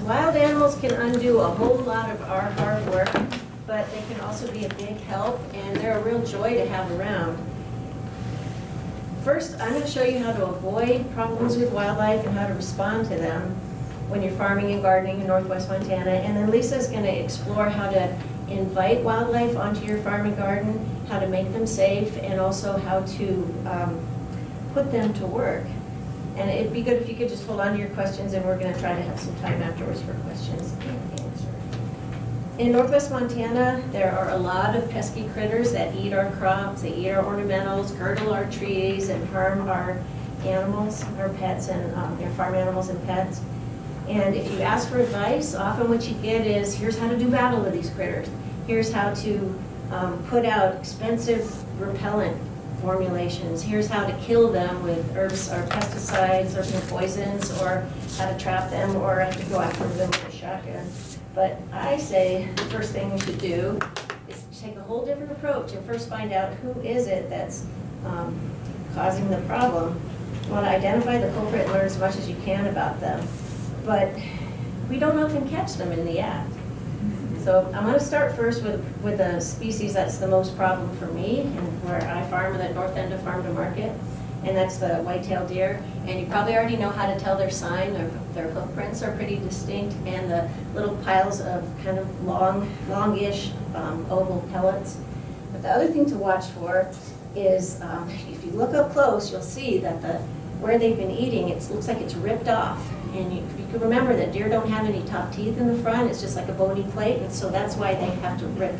Wild animals can undo a whole lot of our hard work, but they can also be a big help, and they're a real joy to have around. First, I'm going to show you how to avoid problems with wildlife and how to respond to them when you're farming and gardening in Northwest Montana. And then Lisa's going to explore how to invite wildlife onto your farm and garden, how to make them safe, and also how to put them to work. And it'd be good if you could just hold on to your questions, and we're going to try to have some time afterwards for questions and answers. In Northwest Montana, there are a lot of pesky critters that eat our crops, they eat our ornamentals, girdle our trees, and harm our animals, our pets, and our farm animals and pets. And if you ask for advice, often what you get is, here's how to do battle with these critters. Here's how to put out expensive repellent formulations. Here's how to kill them with herbs or pesticides or poisons, or how to trap them, or how to go after them with a shotgun. But I say the first thing we should do is take a whole different approach and first find out who is it that's causing the problem. You want to identify the culprit and learn as much as you can about them. But we don't often catch them in the act. So I'm going to start first with a species that's the most problem for me, and where I farm at the north end of Farm to Market, and that's the whitetail deer. And you probably already know how to tell their sign. Their hoof prints are pretty distinct, and the little piles of kind of longish oval pellets. But the other thing to watch for is if you look up close, you'll see that where they've been eating, it looks like it's ripped off. And you can remember that deer don't have any top teeth in the front, it's just like a bony plate, and so that's why they have to rip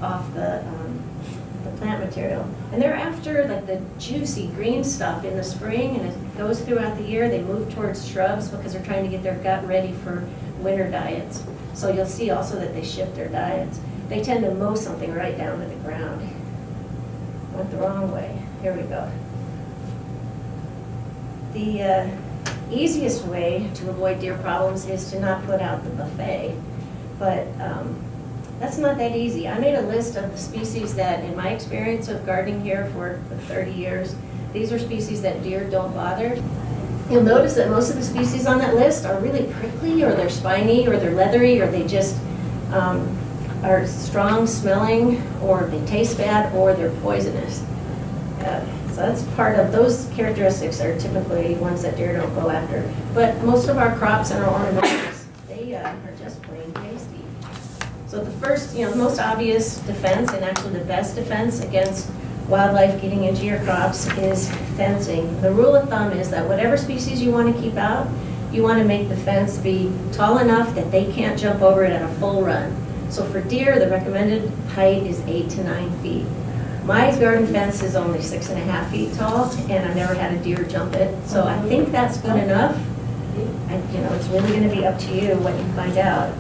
off the plant material. And they're after like the juicy green stuff in the spring, and it goes throughout the year. They move towards shrubs because they're trying to get their gut ready for winter diets. So you'll see also that they shift their diets. They tend to mow something right down to the ground. Went the wrong way. Here we go. The easiest way to avoid deer problems is to not put out the buffet, but that's not that easy. I made a list of the species that, in my experience of gardening here for 30 years, these are species that deer don't bother. You'll notice that most of the species on that list are really prickly, or they're spiny, or they're leathery, or they just are strong smelling, or they taste bad, or they're poisonous. So that's part of, those characteristics are typically ones that deer don't go after. But most of our crops and our ornamentals, they are just plain tasty. So the first, the most obvious defense, and actually the best defense against wildlife getting into your crops, is fencing. The rule of thumb is that whatever species you want to keep out, you want to make the fence be tall enough that they can't jump over it at a full run. So for deer, the recommended height is 8 to 9 feet. My garden fence is only 6.5 feet tall, and I've never had a deer jump it, so I think that's good enough. It's really going to be up to you what you find out.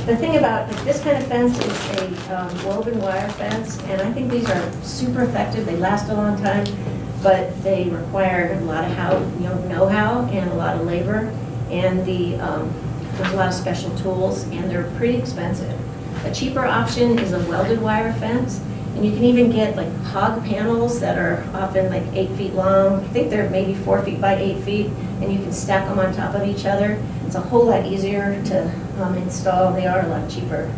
The thing about this kind of fence is a woven wire fence, and I think these are super effective. They last a long time, but they require a lot of know-how and a lot of labor, and there's a lot of special tools, and they're pretty expensive. A cheaper option is a welded wire fence, and you can even get like hog panels that are often like 8 feet long. I think they're maybe 4 feet by 8 feet, and you can stack them on top of each other. It's a whole lot easier to install. They are a lot cheaper.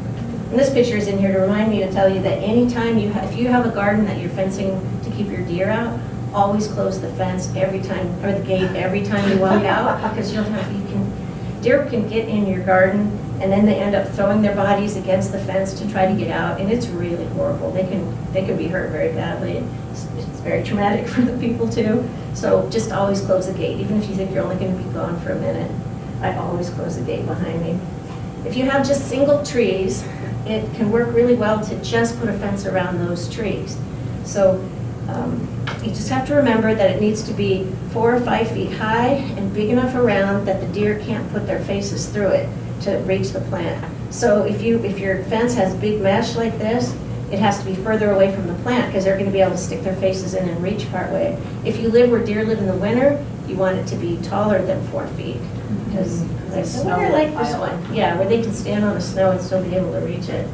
And this picture is in here to remind me to tell you that anytime if you have a garden that you're fencing to keep your deer out, always close the fence every time, or the gate every time you walk out, because deer can get in your garden, and then they end up throwing their bodies against the fence to try to get out, and it's really horrible. They can be hurt very badly. It's very traumatic for the people too. So just always close the gate, even if you think you're only going to be gone for a minute. I always close the gate behind me. If you have just single trees, it can work really well to just put a fence around those trees. So you just have to remember that it needs to be 4 or 5 feet high and big enough around that the deer can't put their faces through it to reach the plant. So if your fence has big mesh like this, it has to be further away from the plant because they're going to be able to stick their faces in and reach part way. If you live where deer live in the winter, you want it to be taller than 4 feet. Because winter like this one, yeah, where they can stand on the snow and still be able to reach it.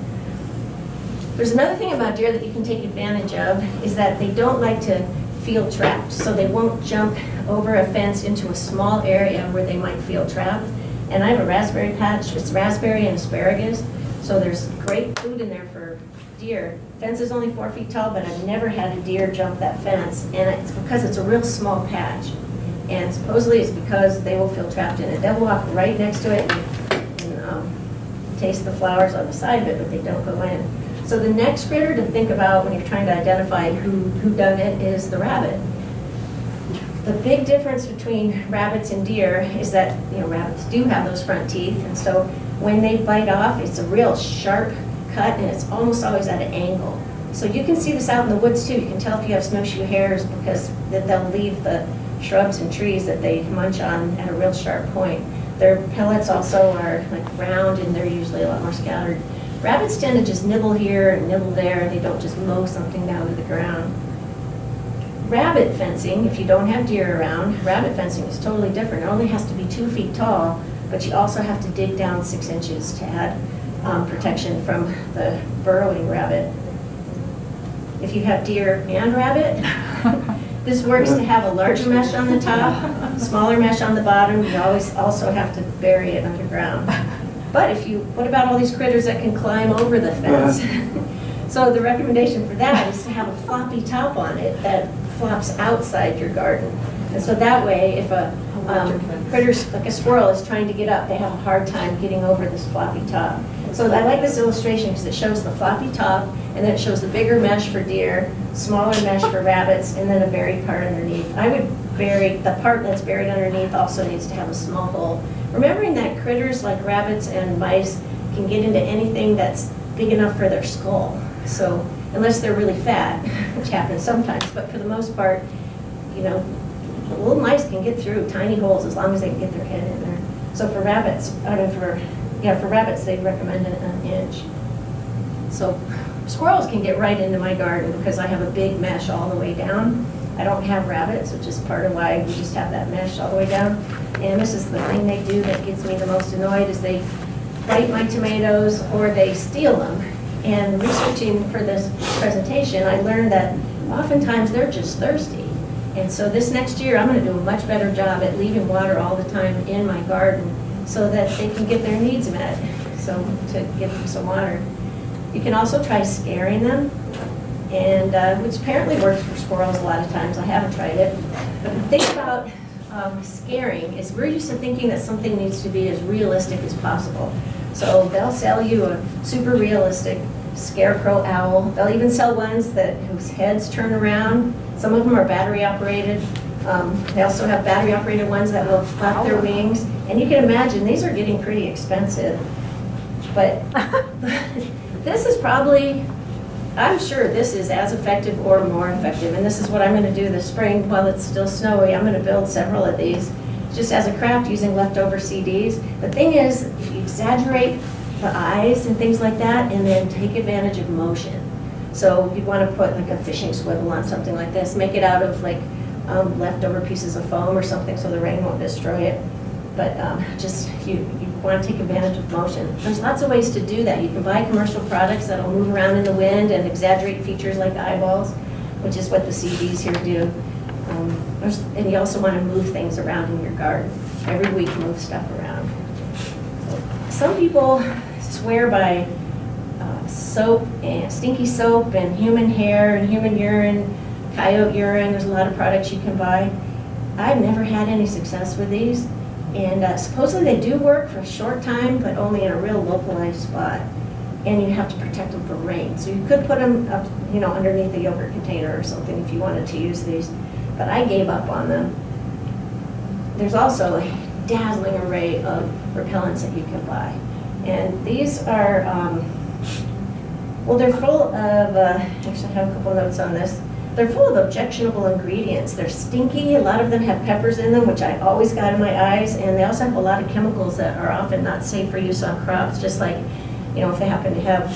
There's another thing about deer that you can take advantage of, is that they don't like to feel trapped, so they won't jump over a fence into a small area where they might feel trapped. And I have a raspberry patch, it's raspberry and asparagus, so there's great food in there for deer. Fence is only 4 feet tall, but I've never had a deer jump that fence, and it's because it's a real small patch. And supposedly it's because they will feel trapped in it. They'll walk right next to it and taste the flowers on the side of it, but they don't go in. So the next critter to think about when you're trying to identify who done it is the rabbit. The big difference between rabbits and deer is that, rabbits do have those front teeth, and so when they bite off, it's a real sharp cut, and it's almost always at an angle. So you can see this out in the woods too. You can tell if you have snowshoe hares because they'll leave the shrubs and trees that they munch on at a real sharp point. Their pellets also are like round, and they're usually a lot more scattered. Rabbits tend to just nibble here and nibble there. They don't just mow something down to the ground. Rabbit fencing, if you don't have deer around, rabbit fencing is totally different. It only has to be 2 feet tall, but you also have to dig down 6 inches to add protection from the burrowing rabbit. If you have deer and rabbit, this works to have a larger mesh on the top, smaller mesh on the bottom. You always also have to bury it underground. But what about all these critters that can climb over the fence? So the recommendation for that is to have a floppy top on it that flops outside your garden. And so that way, if a critter like a squirrel is trying to get up, they have a hard time getting over this floppy top. So I like this illustration because it shows the floppy top, and then it shows the bigger mesh for deer, smaller mesh for rabbits, and then a buried part underneath. I would bury, the part that's buried underneath also needs to have a small hole. Remembering that critters like rabbits and mice can get into anything that's big enough for their skull. So unless they're really fat, which happens sometimes, but for the most part, little mice can get through tiny holes as long as they can get their head in there. So for rabbits, for rabbits, they recommend an inch. So squirrels can get right into my garden because I have a big mesh all the way down. I don't have rabbits, which is part of why we just have that mesh all the way down. And this is the thing they do that gets me the most annoyed is they bite my tomatoes or they steal them. And researching for this presentation, I learned that oftentimes they're just thirsty. And so this next year, I'm going to do a much better job at leaving water all the time in my garden so that they can get their needs met, so to give them some water. You can also try scaring them, and which apparently works for squirrels a lot of times. I haven't tried it. But the thing about scaring is we're used to thinking that something needs to be as realistic as possible. So they'll sell you a super realistic scarecrow owl. They'll even sell ones whose heads turn around. Some of them are battery operated. They also have battery operated ones that will flap their wings. And you can imagine these are getting pretty expensive. But this is probably, I'm sure this is as effective or more effective. And this is what I'm going to do this spring while it's still snowy. I'm going to build several of these just as a craft using leftover CDs. The thing is, if you exaggerate the eyes and things like that, and then take advantage of motion. So you'd want to put like a fishing swivel on something like this, make it out of like leftover pieces of foam or something so the rain won't destroy it. But you want to take advantage of motion. There's lots of ways to do that. You can buy commercial products that'll move around in the wind and exaggerate features like eyeballs, which is what the CDs here do. And you also want to move things around in your garden. Every week move stuff around. Some people swear by soap and stinky soap and human hair and human urine, coyote urine. There's a lot of products you can buy. I've never had any success with these. And supposedly they do work for a short time, but only in a real localized spot. And you have to protect them from rain. So you could put them up, underneath a yogurt container or something if you wanted to use these. But I gave up on them. There's also a dazzling array of repellents that you can buy. And these are, they're full of, actually I have a couple notes on this. They're full of objectionable ingredients. They're stinky. A lot of them have peppers in them, which I always got in my eyes. And they also have a lot of chemicals that are often not safe for use on crops, just like, if they happen to have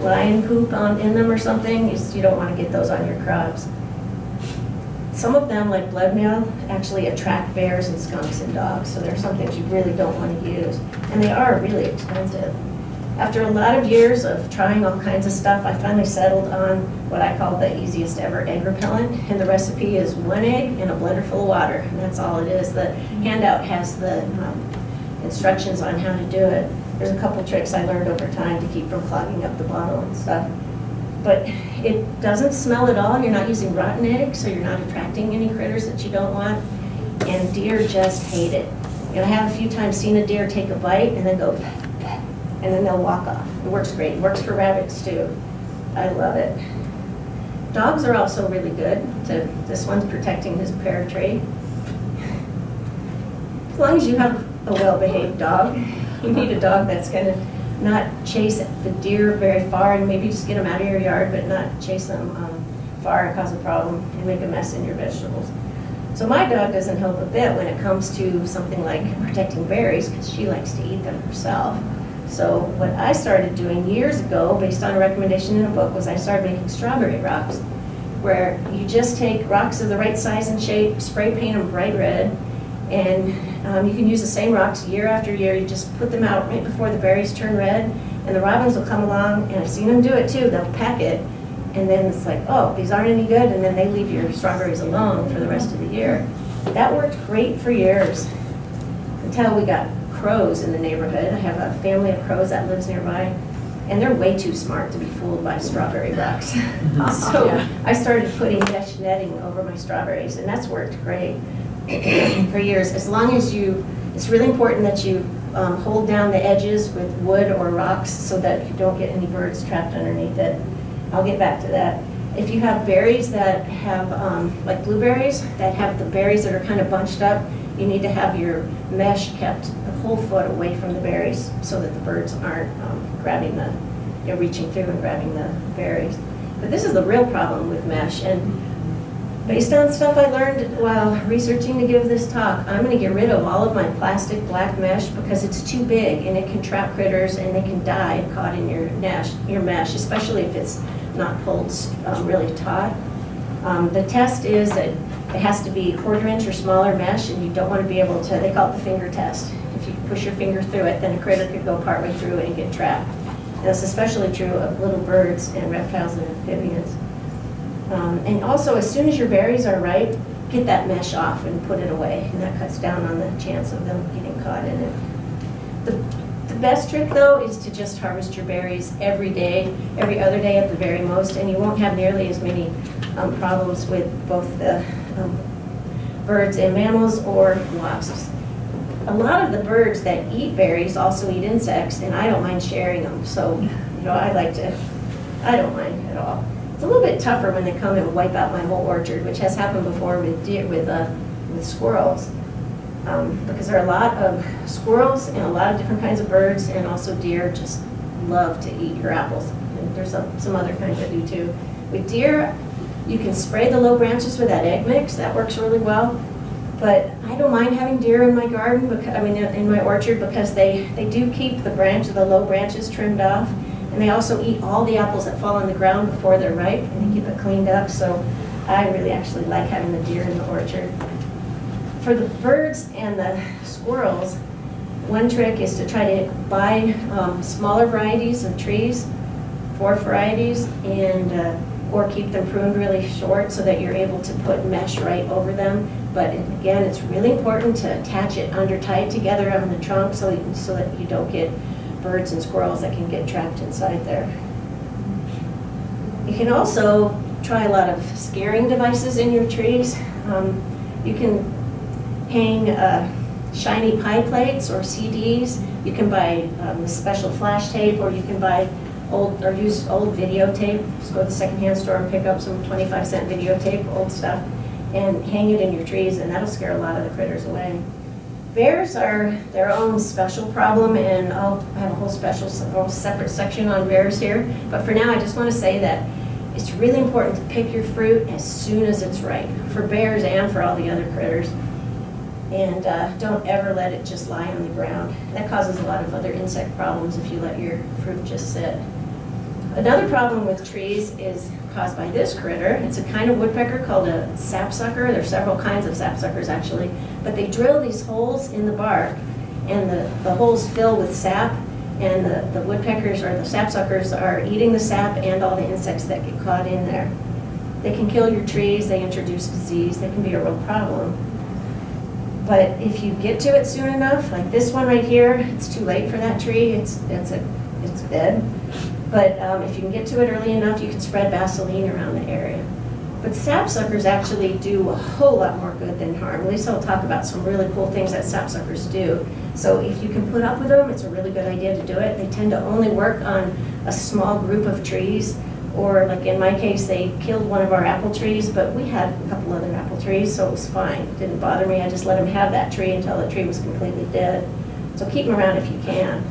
lion poop in them or something, you don't want to get those on your crops. Some of them, like blood meal, actually attract bears and skunks and dogs, so there are some things you really don't want to use. And they are really expensive. After a lot of years of trying all kinds of stuff, I finally settled on what I call the easiest ever egg repellent. And the recipe is 1 egg and a blender full of water. And that's all it is. The handout has the instructions on how to do it. There's a couple tricks I learned over time to keep from clogging up the bottle and stuff. But it doesn't smell at all. You're not using rotten eggs, so you're not attracting any critters that you don't want. And deer just hate it. You know, I have a few times seen a deer take a bite and then go, and then they'll walk off. It works great. It works for rabbits too. I love it. Dogs are also really good. This one's protecting his pear tree. As long as you have a well-behaved dog, you need a dog that's going to not chase the deer very far and maybe just get them out of your yard, but not chase them far and cause a problem and make a mess in your vegetables. So my dog doesn't help a bit when it comes to something like protecting berries because she likes to eat them herself. So what I started doing years ago, based on a recommendation in a book, was I started making strawberry rocks, where you just take rocks of the right size and shape, spray paint them bright red, and you can use the same rocks year after year. You just put them out right before the berries turn red, and the robins will come along, and I've seen them do it too. They'll peck it, and then it's like, oh, these aren't any good, and then they leave your strawberries alone for the rest of the year. That worked great for years, until we got crows in the neighborhood. I have a family of crows that lives nearby, and they're way too smart to be fooled by strawberry rocks. So yeah. I started putting mesh netting over my strawberries, and that's worked great for years. As long as it's really important that you hold down the edges with wood or rocks so that you don't get any birds trapped underneath it. I'll get back to that. If you have berries that have, like blueberries, that have the berries that are kind of bunched up, you need to have your mesh kept a whole foot away from the berries so that the birds aren't reaching through and grabbing the berries. But this is the real problem with mesh, and based on stuff I learned while researching to give this talk, I'm going to get rid of all of my plastic black mesh because it's too big and it can trap critters and they can die caught in your mesh, especially if it's not pulled really taut. The test is that it has to be 1/4 inch or smaller mesh, and you don't want to be able to, they call it the finger test. If you push your finger through it, then a critter could go partway through it and get trapped. And that's especially true of little birds and reptiles and amphibians. And also, as soon as your berries are ripe, get that mesh off and put it away, and that cuts down on the chance of them getting caught in it. The best trick, though, is to just harvest your berries every day, every other day at the very most, and you won't have nearly as many problems with both the birds and mammals or wasps. A lot of the birds that eat berries also eat insects, and I don't mind sharing them. So, I don't mind at all. It's a little bit tougher when they come and wipe out my whole orchard, which has happened before with deer, with squirrels, because there are a lot of squirrels and a lot of different kinds of birds, and also deer just love to eat your apples. And there's some other kinds that do too. With deer, you can spray the low branches with that egg mix. That works really well. But I don't mind having deer in my garden, in my orchard, because they do keep the low branches trimmed off. And they also eat all the apples that fall on the ground before they're ripe, and they keep it cleaned up. So I really actually like having the deer in the orchard. For the birds and the squirrels, one trick is to try to buy smaller varieties of trees, dwarf varieties, and or keep them pruned really short so that you're able to put mesh right over them. But again, it's really important to attach it under tight together on the trunk so that you don't get birds and squirrels that can get trapped inside there. You can also try a lot of scaring devices in your trees. You can hang shiny pie plates or CDs. You can buy special flash tape, or you can buy use old videotape. Just go to the secondhand store and pick up some 25-cent videotape, old stuff, and hang it in your trees, and that'll scare a lot of the critters away. Bears are their own special problem, and I'll have a whole separate section on bears here. But for now, I just want to say that it's really important to pick your fruit as soon as it's ripe, for bears and for all the other critters. And don't ever let it just lie on the ground. That causes a lot of other insect problems if you let your fruit just sit. Another problem with trees is caused by this critter. It's a kind of woodpecker called a sap sucker. There are several kinds of sap suckers actually, but they drill these holes in the bark, and the holes fill with sap, And the woodpeckers or the sapsuckers are eating the sap and all the insects that get caught in there. They can kill your trees, they introduce disease, they can be a real problem. But if you get to it soon enough, like this one right here, it's too late for that tree, it's dead. But if you can get to it early enough, you can spread Vaseline around the area. But sapsuckers actually do a whole lot more good than harm. Lisa will talk about some really cool things that sapsuckers do. So if you can put up with them, it's a really good idea to do it. They tend to only work on a small group of trees, or like in my case, they killed one of our apple trees, but we had a couple other apple trees, so it was fine. It didn't bother me. I just let them have that tree until the tree was completely dead. So keep them around if you can.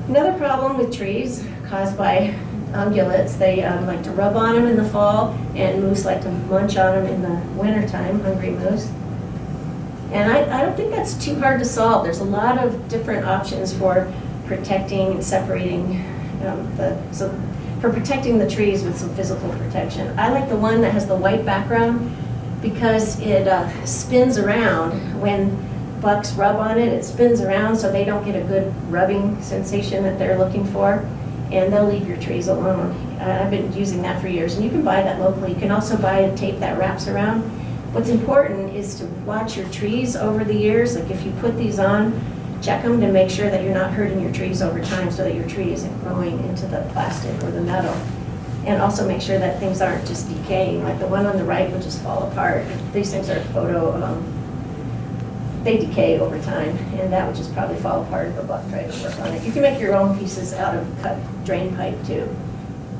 Another problem with trees caused by ungulates, they like to rub on them in the fall, and moose like to munch on them in the wintertime, hungry moose. And I don't think that's too hard to solve. There's a lot of different options for protecting and separating for protecting the trees with some physical protection. I like the one that has the white background because it spins around. When bucks rub on it, it spins around so they don't get a good rubbing sensation that they're looking for, and they'll leave your trees alone. I've been using that for years, and you can buy that locally. You can also buy a tape that wraps around. What's important is to watch your trees over the years. Like if you put these on, check them to make sure that you're not hurting your trees over time so that your tree isn't growing into the plastic or the metal. And also make sure that things aren't just decaying. Like the one on the right will just fall apart. These things are they decay over time, and that would just probably fall apart if a buck tried to work on it. You can make your own pieces out of cut drain pipe too.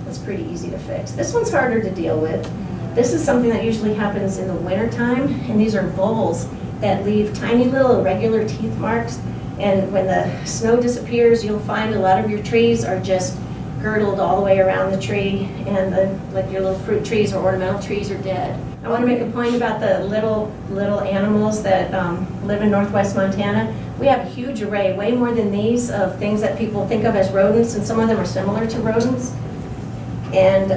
It's pretty easy to fix. This one's harder to deal with. This is something that usually happens in the wintertime, and these are voles that leave tiny little irregular teeth marks. And when the snow disappears, you'll find a lot of your trees are just girdled all the way around the tree, and like your little fruit trees or ornamental trees are dead. I want to make a point about the little animals that live in northwest Montana. We have a huge array, way more than these, of things that people think of as rodents, and some of them are similar to rodents. And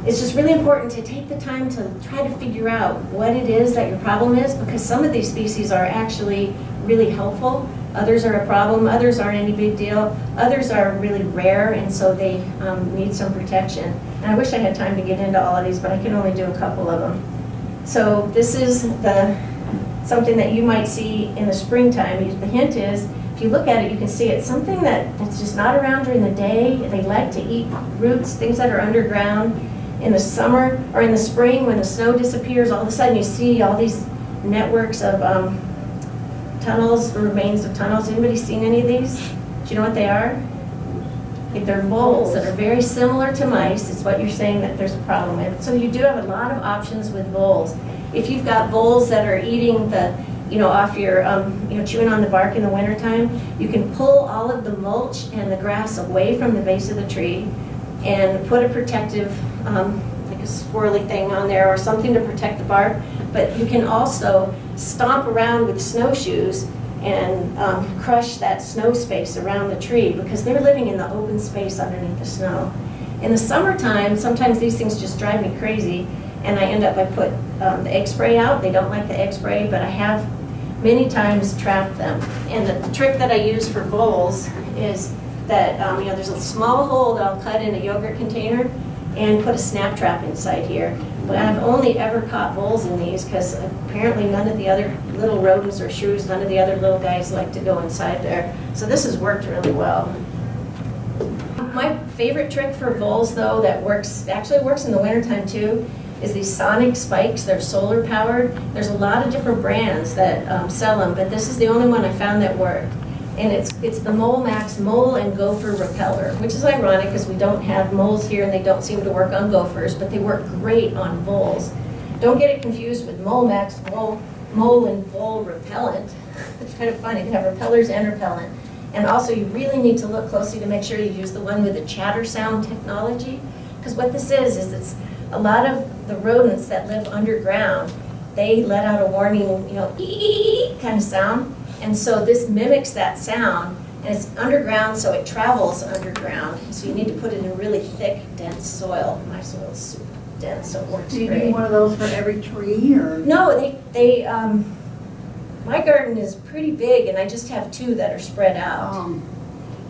it's just really important to take the time to try to figure out what it is that your problem is, because some of these species are actually really helpful. Others are a problem, others aren't any big deal, others are really rare, and so they need some protection. And I wish I had time to get into all of these, but I can only do a couple of them. So this is something that you might see in the springtime. The hint is, if you look at it, you can see it's something that's just not around during the day. They like to eat roots, things that are underground. In the summer or in the spring, when the snow disappears, all of a sudden you see all these networks of tunnels, the remains of tunnels. Anybody seen any of these? Do you know what they are? They're voles that are very similar to mice. It's what you're saying that there's a problem with. So you do have a lot of options with voles. If you've got voles that are eating off your, chewing on the bark in the wintertime, you can pull all of the mulch and the grass away from the base of the tree and put a protective, like a swirly thing on there or something to protect the bark. But you can also stomp around with snowshoes and crush that snow space around the tree, because they're living in the open space underneath the snow. In the summertime, sometimes these things just drive me crazy, and I put the egg spray out. They don't like the egg spray, but I have many times trapped them. And the trick that I use for voles is that there's a small hole that I'll cut in a yogurt container and put a snap trap inside here. But I've only ever caught voles in these because apparently none of the other little rodents or shrews, none of the other little guys like to go inside there. So this has worked really well. My favorite trick for voles, though, that actually works in the wintertime too, is these sonic spikes. They're solar powered. There's a lot of different brands that sell them, but this is the only one I found that worked. And it's the Mole Max Mole and Gopher Repeller, which is ironic because we don't have moles here and they don't seem to work on gophers, but they work great on voles. Don't get it confused with Mole Max Mole and Vole Repellent. It's kind of funny. They have repellers and repellent. And also you really need to look closely to make sure you use the one with the chatter sound technology, because what this is it's a lot of the rodents that live underground, they let out a warning, ee kind of sound. And so this mimics that sound, and it's underground, so it travels underground. So you need to put it in really thick, dense soil. My soil is super dense, so it works great. Do you do one of those for every tree, or? No, my garden is pretty big, and I just have 2 that are spread out.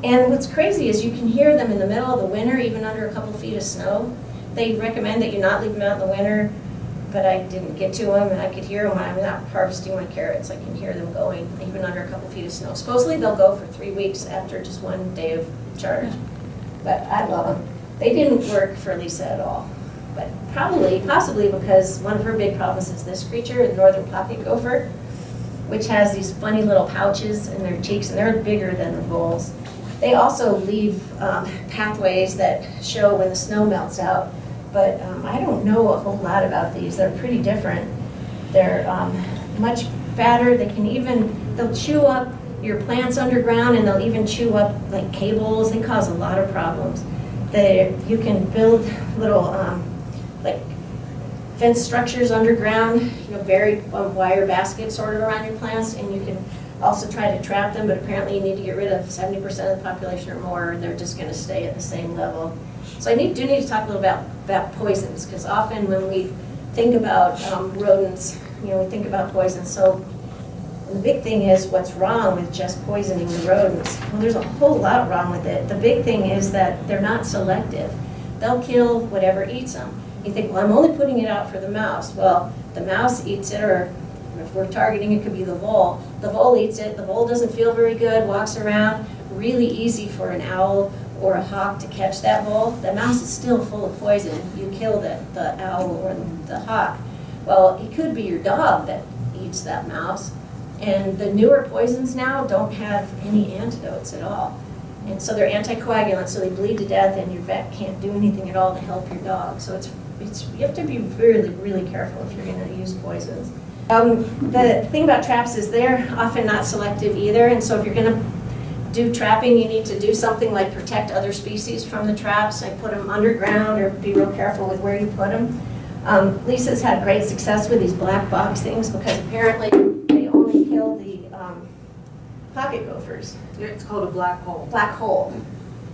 And what's crazy is you can hear them in the middle of the winter, even under a couple feet of snow. They recommend that you not leave them out in the winter, but I didn't get to them, and I could hear them when I'm out harvesting my carrots. I can hear them going, even under a couple feet of snow. Supposedly they'll go for 3 weeks after just one day of charge, but I love them. They didn't work for Lisa at all, but possibly because one of her big problems is this creature, the northern pocket gopher, which has these funny little pouches in their cheeks, and they're bigger than the voles. They also leave pathways that show when the snow melts out, but I don't know a whole lot about these. They're pretty different. They're much fatter. They'll chew up your plants underground, and they'll even chew up like cables. They cause a lot of problems. You can build little like fence structures underground, buried wire baskets sort of around your plants, and you can also try to trap them, but apparently you need to get rid of 70% of the population or more, and they're just going to stay at the same level. So I do need to talk a little about poisons, because often when we think about rodents, we think about poisons. So the big thing is what's wrong with just poisoning the rodents. Well, there's a whole lot wrong with it. The big thing is that they're not selective. They'll kill whatever eats them. You think, well, I'm only putting it out for the mouse. Well, the mouse eats it, or if we're targeting, it could be the vole. The vole eats it. The vole doesn't feel very good, walks around. Really easy for an owl or a hawk to catch that vole. The mouse is still full of poison. You kill the owl or the hawk. Well, it could be your dog that eats that mouse. And the newer poisons now don't have any antidotes at all. And so they're anticoagulants, so they bleed to death, and your vet can't do anything at all to help your dog. So you have to be really, really careful if you're going to use poisons. The thing about traps is they're often not selective either, and so if you're going to do trapping, you need to do something like protect other species from the traps, like put them underground or be real careful with where you put them. Lisa's had great success with these black box things because apparently they only kill the pocket gophers. It's called a black hole. Black hole.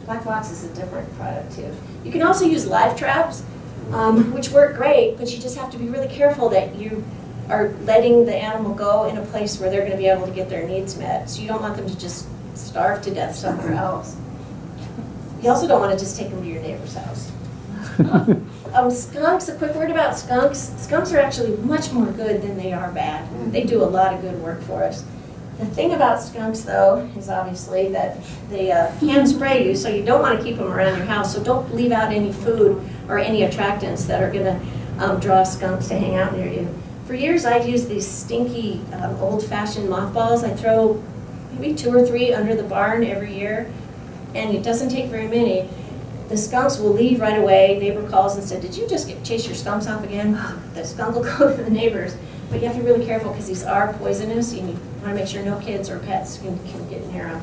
Black box is a different product too. You can also use live traps, which work great, but you just have to be really careful that you are letting the animal go in a place where they're going to be able to get their needs met. So you don't want them to just starve to death somewhere else. You also don't want to just take them to your neighbor's house. Skunks, a quick word about skunks. Skunks are actually much more good than they are bad. They do a lot of good work for us. The thing about skunks, though, is obviously that they can spray you, so you don't want to keep them around your house. So don't leave out any food or any attractants that are going to draw skunks to hang out near you. For years, I've used these stinky, old-fashioned mothballs. I throw maybe 2 or 3 under the barn every year, and it doesn't take very many. The skunks will leave right away. Neighbor calls and said, "Did you just chase your skunks off again?" The skunk will go to the neighbors. But you have to be really careful because these are poisonous, and you want to make sure no kids or pets can get near them.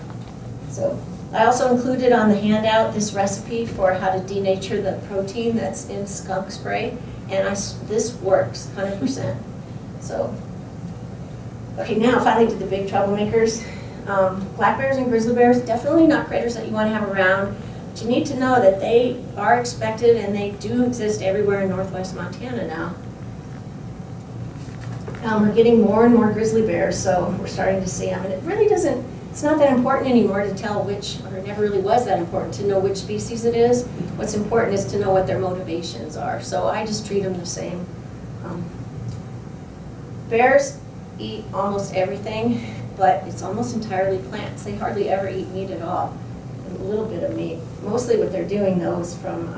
So I also included on the handout this recipe for how to denature the protein that's in skunk spray, and this works 100%. So, okay, now finally to the big troublemakers. Black bears and grizzly bears, definitely not critters that you want to have around. But you need to know that they are expected, and they do exist everywhere in northwest Montana now. We're getting more and more grizzly bears, so we're starting to see them. And it really doesn't, it's not that important anymore to tell which, or it never really was that important to know which species it is. What's important is to know what their motivations are. So I just treat them the same. Bears eat almost everything, but it's almost entirely plants. They hardly ever eat meat at all. A little bit of meat. Mostly what they're doing though is from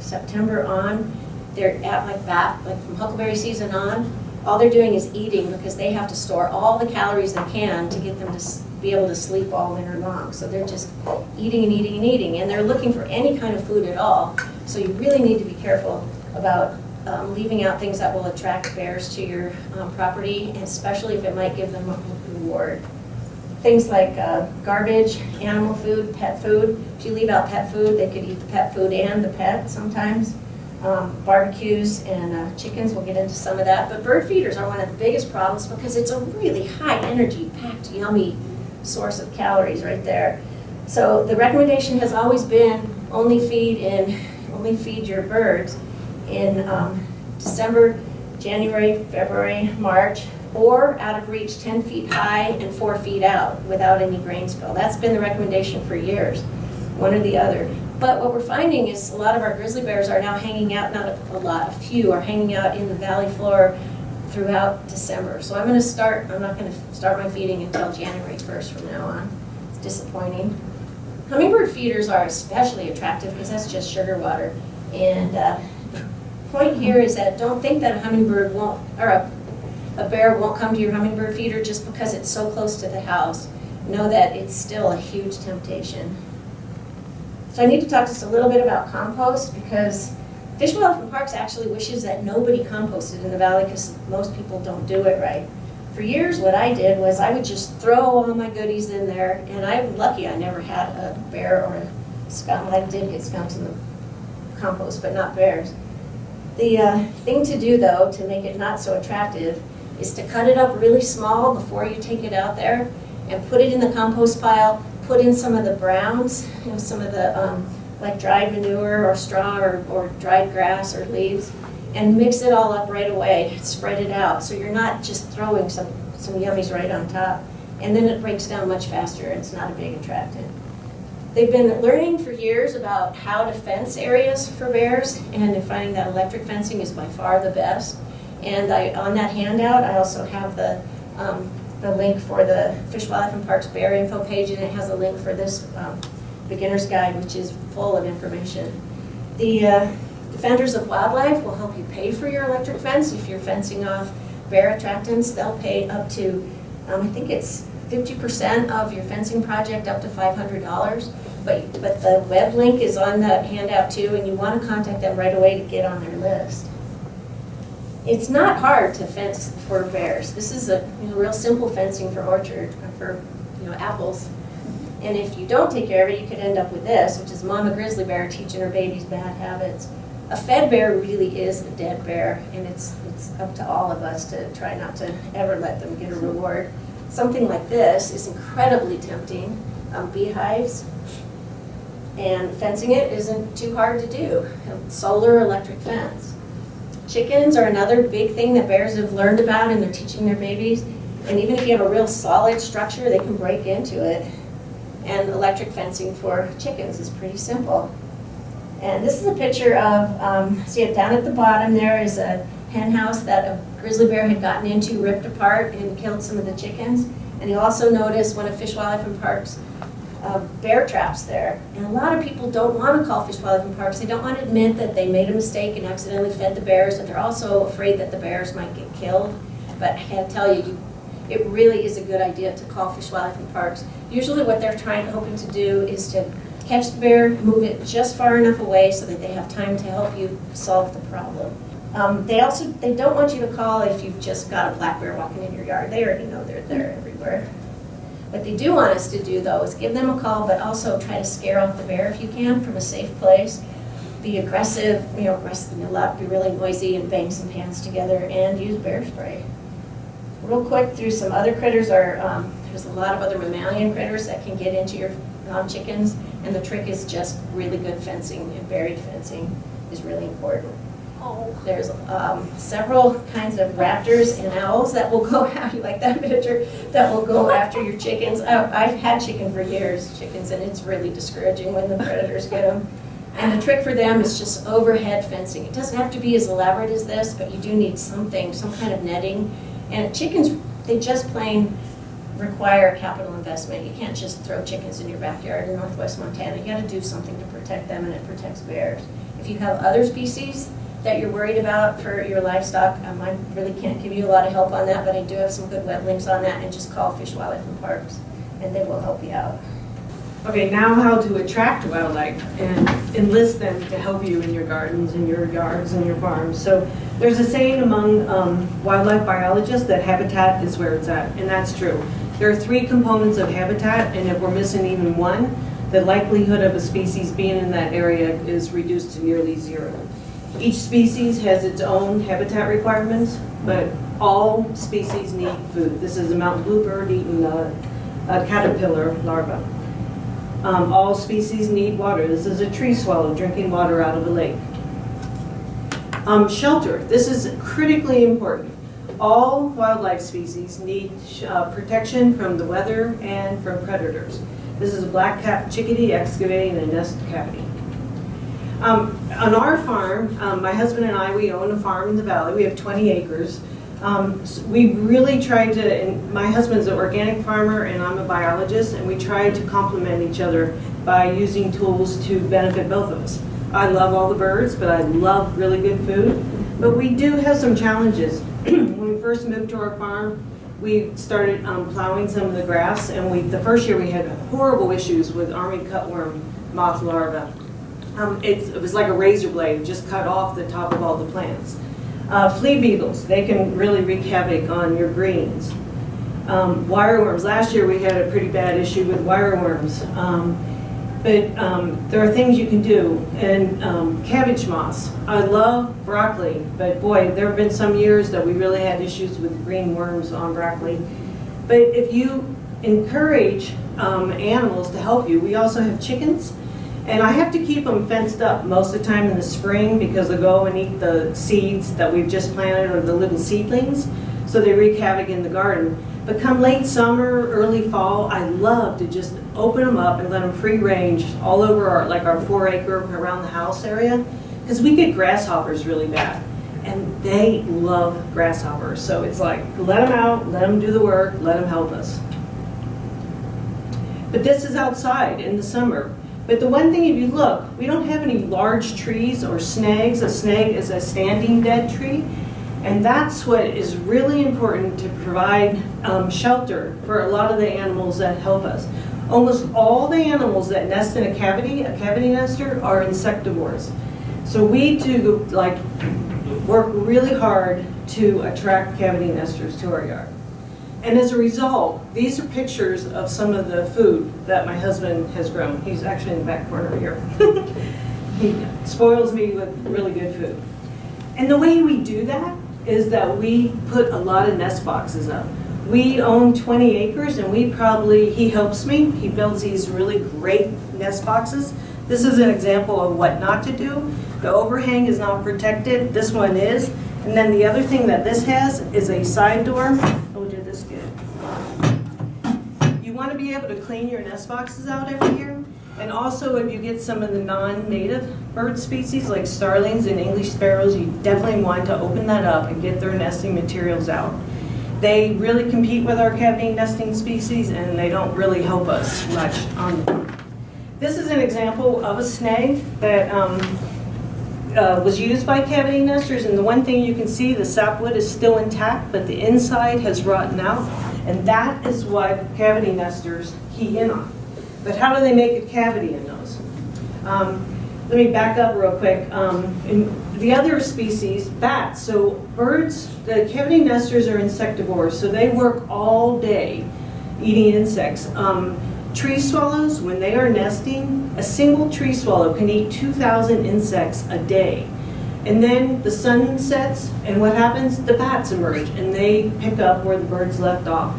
September on, they're at like from huckleberry season on, all they're doing is eating because they have to store all the calories they can to get them to be able to sleep all winter long. So they're just eating and eating and eating, and they're looking for any kind of food at all. So you really need to be careful about leaving out things that will attract bears to your property, and especially if it might give them a reward. Things like garbage, animal food, pet food. If you leave out pet food, they could eat the pet food and the pet sometimes. Barbecues and chickens, we'll get into some of that. But bird feeders are one of the biggest problems because it's a really high energy, packed, yummy source of calories right there. So the recommendation has always been only feed your birds in December, January, February, March, or out of reach 10 feet high and 4 feet out without any grain spill. That's been the recommendation for years, one or the other. But what we're finding is a lot of our grizzly bears are now hanging out, not a lot, a few are hanging out in the valley floor throughout December. So I'm not going to start my feeding until January 1st from now on. It's disappointing. Hummingbird feeders are especially attractive because that's just sugar water. And the point here is that don't think that a hummingbird won't, or a bear won't come to your hummingbird feeder just because it's so close to the house. Know that it's still a huge temptation. So I need to talk just a little bit about compost because Fish, Wildlife and Parks actually wishes that nobody composted in the valley because most people don't do it right. For years, what I did was I would just throw all my goodies in there, and I'm lucky I never had a bear or a skunk. I did get skunks in the compost, but not bears. The thing to do, though, to make it not so attractive is to cut it up really small before you take it out there and put it in the compost pile, put in some of the browns, some of the like dried manure or straw or dried grass or leaves, and mix it all up right away, spread it out, so you're not just throwing some yummies right on top, and then it breaks down much faster and it's not a big attractant. They've been learning for years about how to fence areas for bears, and they're finding that electric fencing is by far the best. And on that handout, I also have the link for the Fish, Wildlife and Parks Bear info page, and it has a link for this beginner's guide, which is full of information. The Defenders of Wildlife will help you pay for your electric fence. If you're fencing off bear attractants, they'll pay up to, I think it's 50% of your fencing project, up to $500. But the web link is on the handout too, and you want to contact them right away to get on their list. It's not hard to fence for bears. This is a real simple fencing for orchard, for apples. And if you don't take care of it, you could end up with this, which is Mama Grizzly Bear teaching her babies bad habits. A fed bear really is a dead bear, and it's up to all of us to try not to ever let them get a reward. Something like this is incredibly tempting. Beehives, and fencing it isn't too hard to do. Solar electric fence. Chickens are another big thing that bears have learned about, and they're teaching their babies. And even if you have a real solid structure, they can break into it. And electric fencing for chickens is pretty simple. And this is a picture of, see it down at the bottom there is a hen house that a grizzly bear had gotten into, ripped apart, and killed some of the chickens. And you'll also notice one of Fish, Wildlife and Parks bear traps there. And a lot of people don't want to call Fish, Wildlife and Parks. They don't want to admit that they made a mistake and accidentally fed the bears, and they're also afraid that the bears might get killed. But I can't tell you, it really is a good idea to call Fish, Wildlife and Parks. Usually what they're hoping to do is to catch the bear, move it just far enough away so that they have time to help you solve the problem. They don't want you to call if you've just got a black bear walking in your yard. They already know they're everywhere. What they do want us to do, though, is give them a call, but also try to scare off the bear if you can from a safe place. Be aggressive, be really noisy and bang some pans together, and use bear spray. Real quick, through some other critters there's a lot of other mammalian critters that can get into your chickens, and the trick is just really good fencing, and buried fencing is really important. There's several kinds of raptors and owls that will go after you, like that picture, that will go after your chickens. I've had chickens, and it's really discouraging when the predators get them. And the trick for them is just overhead fencing. It doesn't have to be as elaborate as this, but you do need some kind of netting. And chickens, they just plain require capital investment. You can't just throw chickens in your backyard in northwest Montana. You got to do something to protect them, and it protects bears. If you have other species that you're worried about for your livestock, I really can't give you a lot of help on that, but I do have some good web links on that, and just call Fish, Wildlife and Parks, and they will help you out. Okay, now how to attract wildlife and enlist them to help you in your gardens, in your yards, and your farms. So there's a saying among wildlife biologists that habitat is where it's at, and that's true. There are 3 components of habitat, and if we're missing even one, the likelihood of a species being in that area is reduced to nearly 0. Each species has its own habitat requirements, but all species need food. This is a mountain bluebird eating a caterpillar larva. All species need water. This is a tree swallow drinking water out of a lake. Shelter. This is critically important. all wildlife species need protection from the weather and from predators. This is a black-capped chickadee excavating a nest cavity. On our farm, my husband and I, we own a farm in the valley. We have 20 acres. So we really tried to, and my husband's an organic farmer and I'm a biologist, and we tried to complement each other by using tools to benefit both of us. I love all the birds, but I love really good food. But we do have some challenges. When we first moved to our farm, we started plowing some of the grass, and the first year we had horrible issues with army cutworm moth larvae. It was like a razor blade, just cut off the top of all the plants. Flea beetles, they can really wreak havoc on your greens. Wireworms, last year we had a pretty bad issue with wireworms. But there are things you can do. And cabbage moths, I love broccoli, but boy, there have been some years that we really had issues with green worms on broccoli. But if you encourage animals to help you, we also have chickens. And I have to keep them fenced up most of the time in the spring because they go and eat the seeds that we've just planted or the little seedlings. So they wreak havoc in the garden. But come late summer, early fall, I love to just open them up and let them free range all over our 4-acre around the house area. Because we get grasshoppers really bad. And they love grasshoppers. So it's like, let them out, let them do the work, let them help us. But this is outside in the summer. But the one thing, if you look, we don't have any large trees or snags. A snag is a standing dead tree. And that's what is really important to provide shelter for a lot of the animals that help us. Almost all the animals that nest in a cavity nester, are insectivores. So we do work really hard to attract cavity nesters to our yard. And as a result, these are pictures of some of the food that my husband has grown. He's actually in the back corner here. He spoils me with really good food. And the way we do that is that we put a lot of nest boxes up. We own 20 acres and he helps me. He builds these really great nest boxes. This is an example of what not to do. The overhang is not protected. This one is. And then the other thing that this has is a side door. This good. You want to be able to clean your nest boxes out every year. And also, if you get some of the non-native bird species like starlings and English sparrows, you definitely want to open that up and get their nesting materials out. They really compete with our cavity nesting species, and they don't really help us much on them. This is an example of a snag that was used by cavity nesters, and the one thing you can see, the sapwood is still intact, but the inside has rotten out, and that is what cavity nesters key in on. But how do they make a cavity in those? Let me back up real quick. In the other species, bats. So birds, the cavity nesters are insectivores, so they work all day eating insects. Tree swallows, when they are nesting, a single tree swallow can eat 2,000 insects a day. And then the sun sets, and what happens? The bats emerge, and they pick up where the birds left off.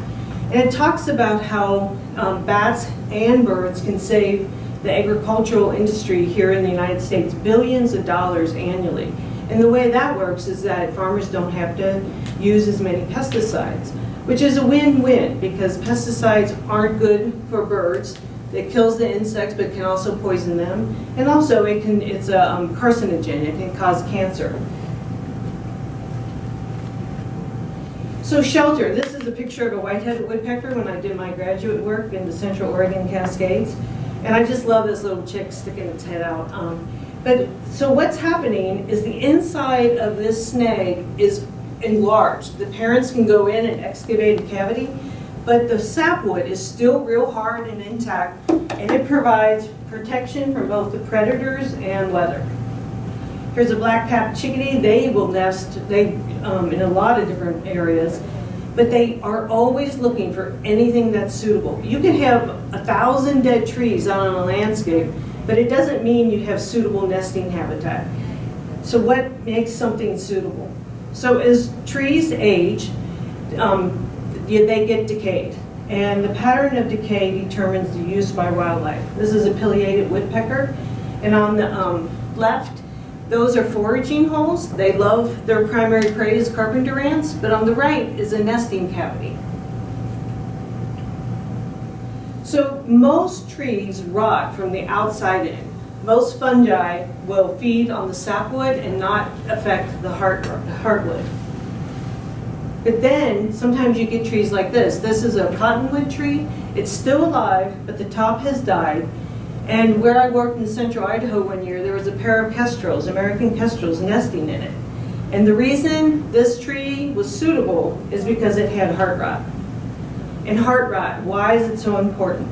And it talks about how bats and birds can save the agricultural industry here in the United States billions of dollars annually. And the way that works is that farmers don't have to use as many pesticides, which is a win-win because pesticides aren't good for birds. It kills the insects but can also poison them. And also it's a carcinogen, it can cause cancer. So shelter, this is a picture of a white-headed woodpecker when I did my graduate work in the Central Oregon Cascades. And I just love this little chick sticking its head out. So what's happening is the inside of this snag is enlarged. The parents can go in and excavate a cavity, but the sapwood is still real hard and intact, and it provides protection from both the predators and weather. Here's a black-capped chickadee. They will nest in a lot of different areas, but they are always looking for anything that's suitable. You can have 1,000 dead trees out on a landscape, but it doesn't mean you have suitable nesting habitat. So what makes something suitable? So as trees age, they get decayed. And the pattern of decay determines the use by wildlife. This is a pileated woodpecker. And on the left, Those are foraging holes. They love, their primary prey is carpenter ants, but on the right is a nesting cavity. So most trees rot from the outside in. Most fungi will feed on the sapwood and not affect the heartwood. But then sometimes you get trees like this. This is a cottonwood tree. It's still alive, but the top has died. And where I worked in central Idaho one year, there was a pair of kestrels, American kestrels, nesting in it. And the reason this tree was suitable is because it had heart rot. And heart rot, why is it so important?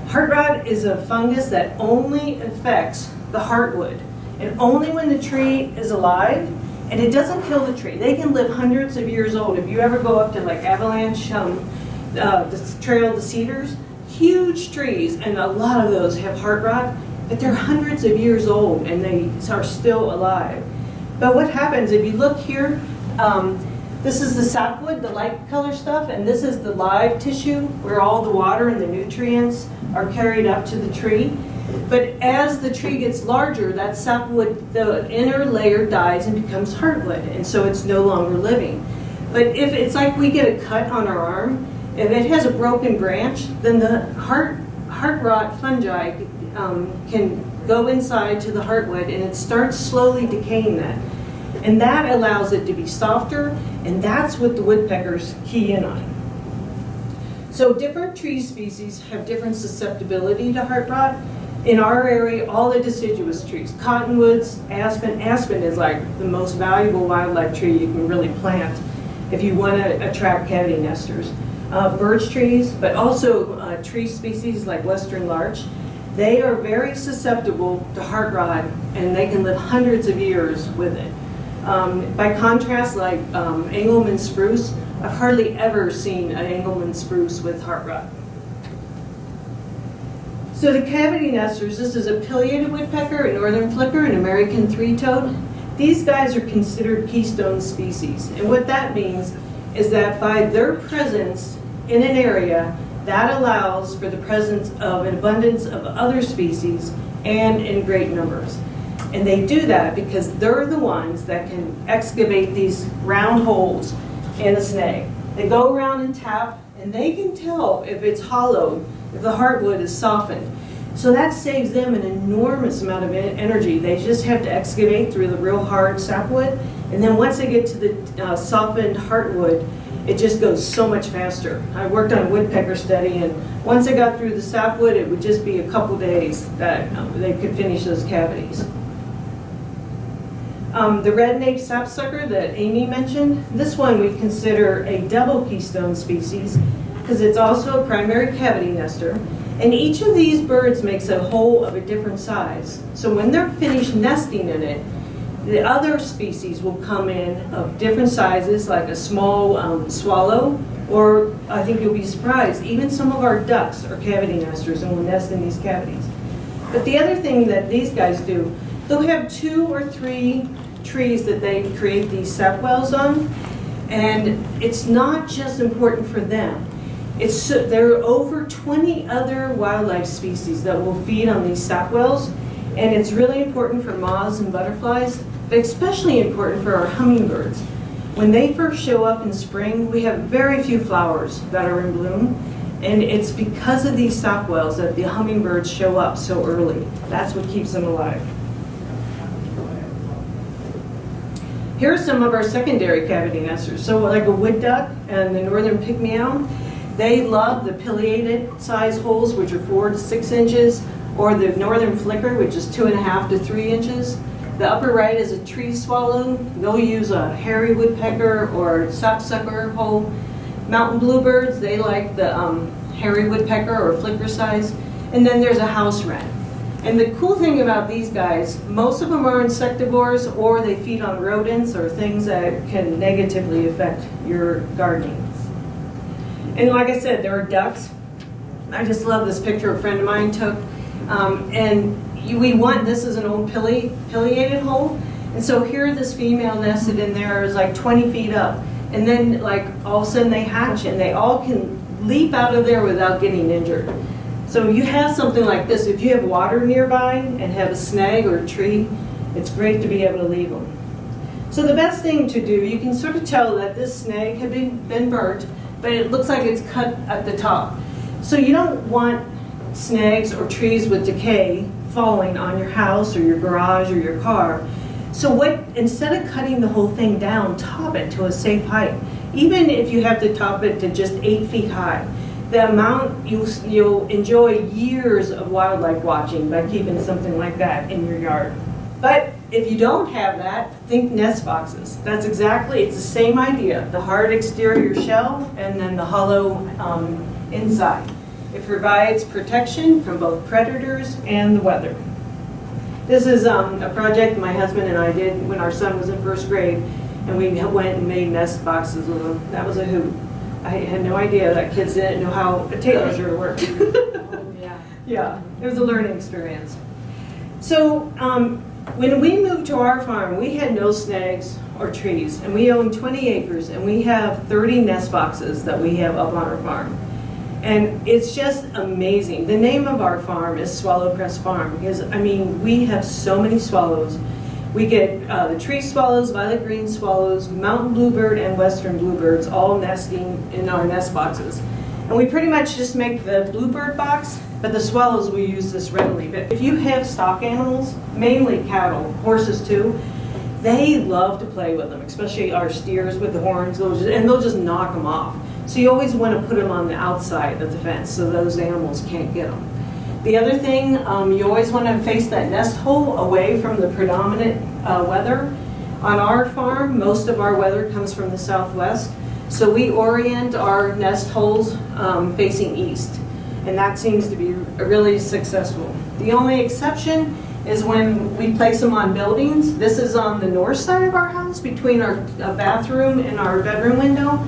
Heart rot is a fungus that only affects the heartwood, and only when the tree is alive, and it doesn't kill the tree. They can live hundreds of years old. If you ever go up to like Avalanche, the trail, the cedars, huge trees, and a lot of those have heart rot, but they're hundreds of years old and they are still alive. But what happens if you look here, this is the sapwood, the light color stuff, and this is the live tissue where all the water and the nutrients are carried up to the tree. But as the tree gets larger, that sapwood, the inner layer dies and becomes heartwood, and so it's no longer living. But if it's like we get a cut on our arm, if it has a broken branch, then the heart rot fungi can go inside to the heartwood and it starts slowly decaying that. And that allows it to be softer, and that's what the woodpeckers key in on. So different tree species have different susceptibility to heart rot. In our area, all the deciduous trees, cottonwoods, aspen. Aspen is like the most valuable wildlife tree you can really plant if you want to attract cavity nesters. Birch trees, but also tree species like western larch. They are very susceptible to heart rot, and they can live hundreds of years with it. By contrast, like Engelmann spruce, I've hardly ever seen an Engelmann spruce with heart rot. So the cavity nesters, this is a pileated woodpecker, a northern flicker, an American three-toed. These guys are considered keystone species, and what that means is that by their presence in an area, that allows for the presence of an abundance of other species and in great numbers. And they do that because they're the ones that can excavate these round holes in a snag. They go around and tap, and they can tell if it's hollowed, if the heartwood is softened. So that saves them an enormous amount of energy. They just have to excavate through the real hard sapwood, and then once they get to the softened heartwood, it just goes so much faster. I worked on a woodpecker study, and once they got through the sapwood, it would just be a couple days that they could finish those cavities. The red-naped sap sucker that Amy mentioned, this one we consider a double keystone species because it's also a primary cavity nester. And each of these birds makes a hole of a different size. So when they're finished nesting in it, the other species will come in of different sizes, like a small swallow, or I think you'll be surprised, even some of our ducks are cavity nesters and will nest in these cavities. But the other thing that these guys do, they'll have 2 or 3 trees that they create these sap wells on, and it's not just important for them. There are over 20 other wildlife species that will feed on these sap wells, and it's really important for moths and butterflies, but especially important for our hummingbirds. When they first show up in spring, we have very few flowers that are in bloom, and it's because of these sap wells that the hummingbirds show up so early. That's what keeps them alive. Here are some of our secondary cavity nesters. So like a wood duck and the northern pygmy-owl, they love the pileated size holes, which are 4 to 6 inches, or the northern flicker, which is 2.5 to 3 inches. The upper right is a tree swallow. They'll use a hairy woodpecker or sap sucker hole. Mountain bluebirds, they like the hairy woodpecker or flicker size. And then there's a house wren. And the cool thing about these guys, most of them are insectivores, or they feed on rodents or things that can negatively affect your gardening. And like I said, there are ducks. I just love this picture a friend of mine took. This is an old pileated hole. And so here this female nested in there is like 20 feet up. And then like all of a sudden they hatch and they all can leap out of there without getting injured. So you have something like this. If you have water nearby and have a snag or a tree, it's great to be able to leave them. So the best thing to do, you can sort of tell that this snag had been burnt, but it looks like it's cut at the top. So you don't want snags or trees with decay falling on your house or your garage or your car. So instead of cutting the whole thing down, top it to a safe height. Even if you have to top it to just 8 feet high, the amount you'll enjoy years of wildlife watching by keeping something like that in your yard. But if you don't have that, think nest boxes. It's the same idea. The hard exterior shell and then the hollow inside. It provides protection from both predators and the weather. This is a project my husband and I did when our son was in first grade, and we went and made nest boxes with them. That was a hoot. I had no idea that kids didn't know how a tape measure worked. Yeah, it was a learning experience. So when we moved to our farm, we had no snags or trees, and we own 20 acres, and we have 30 nest boxes that we have up on our farm. And it's just amazing. The name of our farm is Swallow Crest Farm because, I mean, we have so many swallows. We get the tree swallows, violet green swallows, mountain bluebird, and western bluebirds all nesting in our nest boxes. And we pretty much just make the bluebird box, but the swallows we use this readily. But if you have stock animals, mainly cattle, horses too, they love to play with them, especially our steers with the horns, and they'll just knock them off. So you always want to put them on the outside of the fence so those animals can't get them. The other thing, you always want to face that nest hole away from the predominant weather. On our farm, most of our weather comes from the southwest, so we orient our nest holes facing east, and that seems to be really successful. The only exception is when we place them on buildings. This is on the north side of our house between our bathroom and our bedroom window.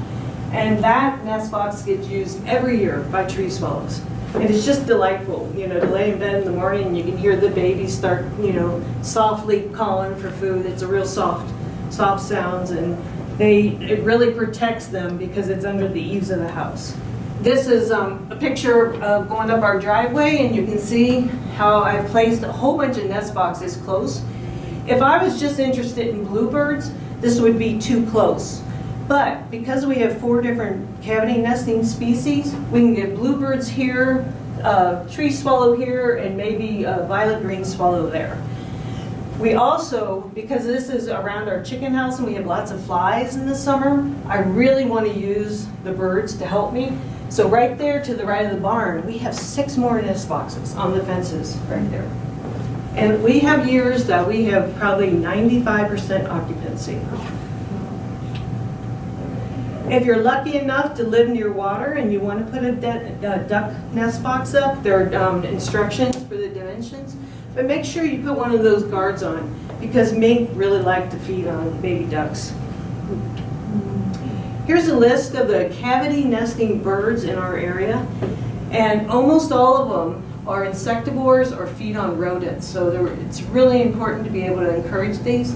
And that nest box gets used every year by tree swallows. And it's just delightful, you know, to lay in bed in the morning and you can hear the babies start, you know, softly calling for food. It's a real soft sounds, and it really protects them because it's under the eaves of the house. This is a picture of going up our driveway, and you can see how I've placed a whole bunch of nest boxes close. If I was just interested in bluebirds, this would be too close. But because we have 4 different cavity nesting species, we can get bluebirds here, tree swallow here, and maybe a violet green swallow there. We also, because this is around our chicken house and we have lots of flies in the summer, I really want to use the birds to help me. So right there to the right of the barn, we have 6 more nest boxes on the fences right there. And we have years that we have probably 95% occupancy. If you're lucky enough to live near water and you want to put a duck nest box up, there are instructions for the dimensions, but make sure you put one of those guards on because mink really like to feed on baby ducks. Here's a list of the cavity nesting birds in our area, and almost all of them are insectivores or feed on rodents, so it's really important to be able to encourage these.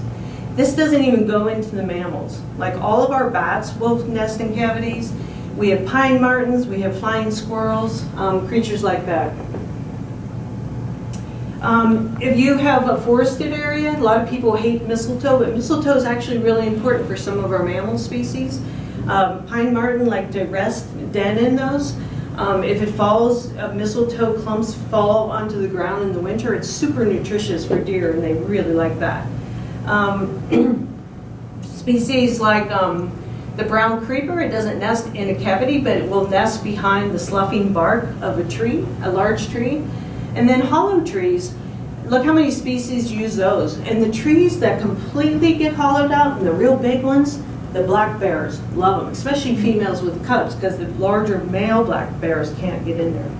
This doesn't even go into the mammals. Like all of our bats will nest in cavities. We have pine martens, we have flying squirrels, creatures like that. If you have a forested area, a lot of people hate mistletoe, but mistletoe is actually really important for some of our mammal species. Pine marten like to rest, den in those. If it falls, mistletoe clumps fall onto the ground in the winter, it's super nutritious for deer and they really like that. Species like the brown creeper, it doesn't nest in a cavity, but it will nest behind the sloughing bark of a tree, a large tree. And then hollow trees, look how many species use those. And the trees that completely get hollowed out, and the real big ones, the black bears love them, especially females with cubs, because the larger male black bears can't get in there.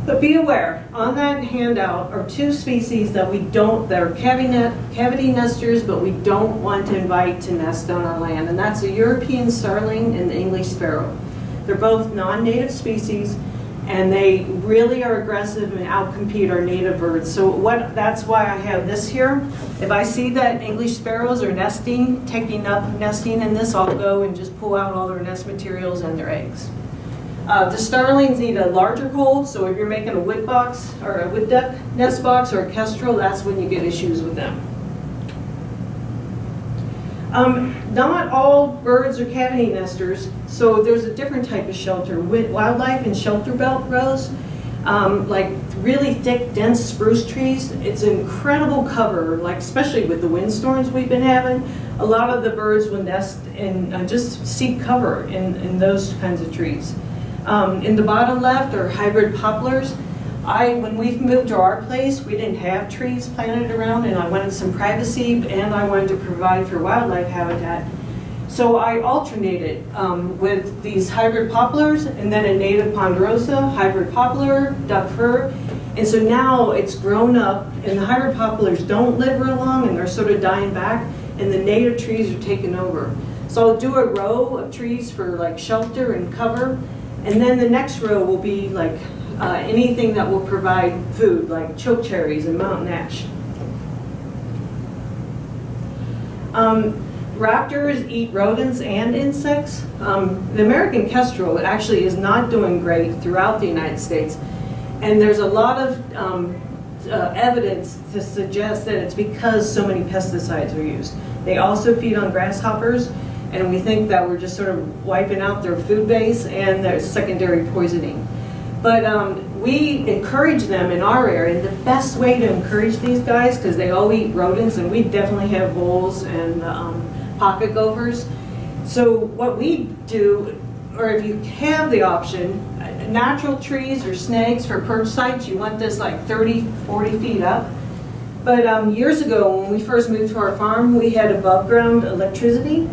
But be aware, on that handout are 2 species that that are cavity nesters, but we don't want to invite to nest on our land, and that's the European starling and the English sparrow. They're both non-native species, and they really are aggressive and outcompete our native birds. So that's why I have this here. If I see that English sparrows are taking up nesting in this, I'll go and just pull out all their nest materials and their eggs. The starlings need a larger hole, so if you're making a wood box or a wood duck nest box or a kestrel, that's when you get issues with them. Not all birds are cavity nesters, so there's a different type of shelter. Wildlife and shelter belt rows, like really thick, dense spruce trees. It's incredible cover, like especially with the windstorms we've been having. A lot of the birds will nest and just seek cover in those kinds of trees. In the bottom left are hybrid poplars. When we moved to our place, we didn't have trees planted around, and I wanted some privacy, and I wanted to provide for wildlife habitat. So I alternated with these hybrid poplars, and then a native ponderosa, hybrid poplar, duck fir. And so now it's grown up, and the hybrid poplars don't live real long, and they're sort of dying back, and the native trees are taking over. So I'll do a row of trees for like shelter and cover, and then the next row will be like anything that will provide food, like chokecherries and mountain ash. Raptors eat rodents and insects. The American kestrel actually is not doing great throughout the United States, and there's a lot of evidence to suggest that it's because so many pesticides are used. They also feed on grasshoppers, and we think that we're just sort of wiping out their food base, and there's secondary poisoning. But we encourage them in our area, and the best way to encourage these guys, because they all eat rodents, and we definitely have voles and pocket gophers. So what we do, or if you have the option, natural trees or snags for perch sites, you want this like 30, 40 feet up. But years ago, when we first moved to our farm, we had above ground electricity,